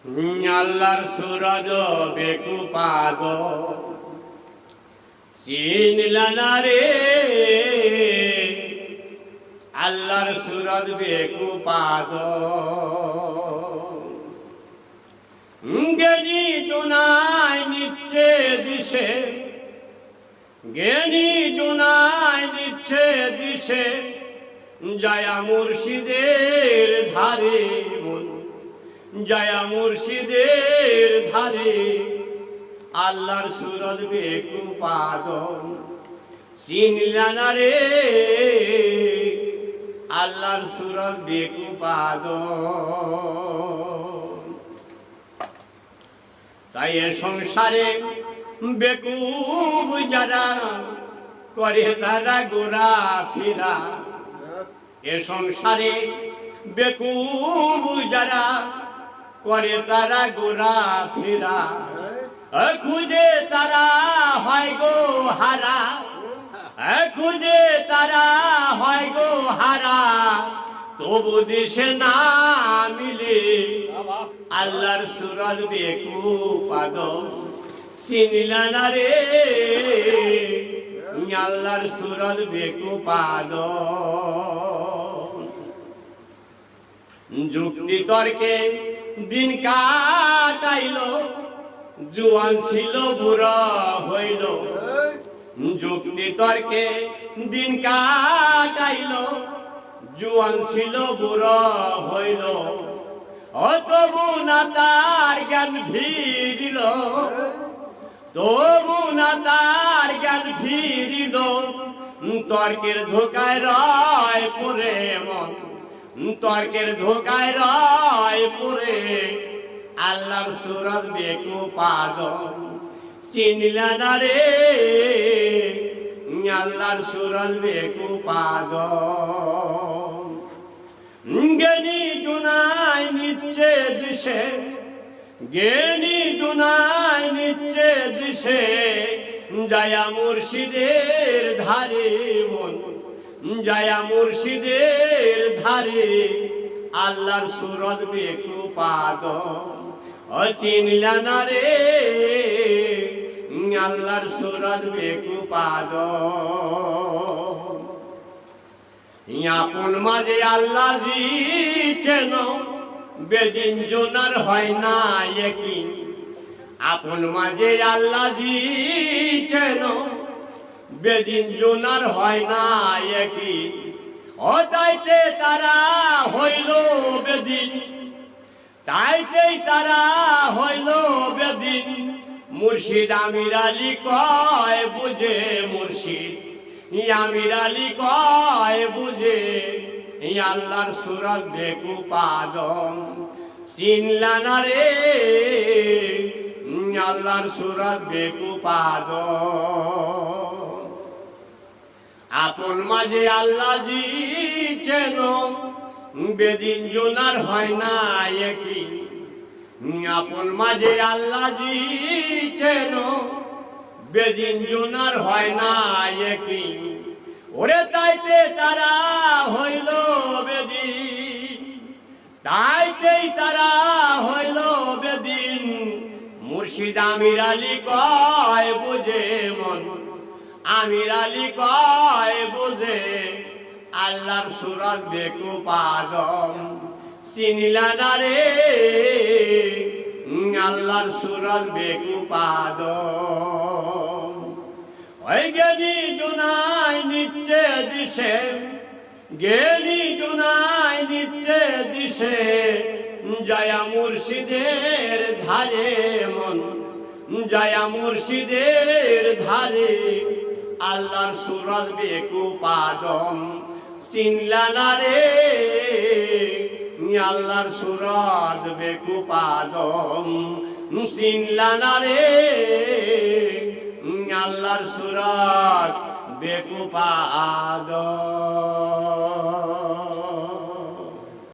আল্লাহর সুরজ বেকুপাদ চিনলা না রে, আল্লাহর সুরজ বেকুপাদ জ্ঞানী জুনায় নিচ্ছে দিশে, জ্ঞানী জুনায় নিচ্ছে দিশে, জয়া মুর্শিদের ধারে মন, জয়া মুর্শিদের ধারে আল্লাহর সুরজ বেকুপাদ চিনলা না রে, আল্লাহর সুরজ বেকুপাদ। তাই এ সংসারে বেকুব যারা করে তারা গোরা ফিরা, এ সংসারে বেকুব যারা করে তারা গোরা ফিরা, খুঁজে তারা হয় গো হারা, খুঁজে তারা হয় গো হারা, তবু দিশে না মিলে আল্লাহর সুরজ বেকুপাদ চিনলা না রে, আল্লাহর সুরজ বেকুপাদ। যুক্তি তর্কে দিন কাটাইল, জুয়ান ছিল বুড়া হইল, যুক্তি তর্কে দিন কাটাইল, জুয়ান ছিল বুড়া হইল, তবু না তার জ্ঞান ফিরিল, তবু না তার জ্ঞান ফিরিল, তর্কের ধোকায় রয় পড়ে মন, তর্কের ধোকায় রয় পড়ে আল্লাহর সুরজ বেকুপাদ চিনলা না রে, আল্লাহর সুরজ বেকুপাদ। জ্ঞানী জুনায় নিচ্ছে দিশে, জ্ঞানী জুনায় নিচ্ছে দিশে, জয়া মুর্শিদের ধারে মন, জয়া মুর্শিদের ধারে আল্লাহর সুরজ বেকুপাদ চিনলা না রে, আল্লাহর সুরজ বেকুপাদ। আপন মাঝে আল্লাহ দিয়েছেন, বেদিন জোনার হয় না একই, আপন মাঝে আল্লাহ দিয়েছেন, বেদিন জোনার হয় না একই, ও তাইতে তারা হইল বেদিন, তাইতেই তারা হইল বেদিন। মুর্শিদ আমির আলী কয় বুঝে, মুর্শিদ আমির আলী কয় বুঝে, আল্লাহর সুরজ বেকুপাদ চিনলা না রে, আল্লাহর সুরজ বেকুপাদ। আপন মাঝে আল্লাহ দিয়েছেন, বেদিন জোনার হয় না একই, আপন মাঝে আল্লাহ দিয়েছেন, বেদিন জোনার হয় না একই, ওরে তাইতে তারা হইল বেদিন, তাইতেই তারা হইল বেদিন। মুর্শিদ আমির আলী কয় বুঝে মন, আমির আলী কয় বুঝে, আল্লাহর সুরজ বেকুপাদ চিনলা না রে, আল্লাহর সুরজ বেকুপাদ। ওই জ্ঞানী জুনায় নিচ্ছে দিশে, জ্ঞানী জুনায় নিচ্ছে দিশে, জয়া মুর্শিদের ধারে মন, জয়া মুর্শিদের ধারে আল্লাহর সুরজ বেকুপাদ চিনলা না রে, আল্লাহর সুরজ বেকুপাদ চিনলা না রে, আল্লাহর সুরজ বেকুপাদ।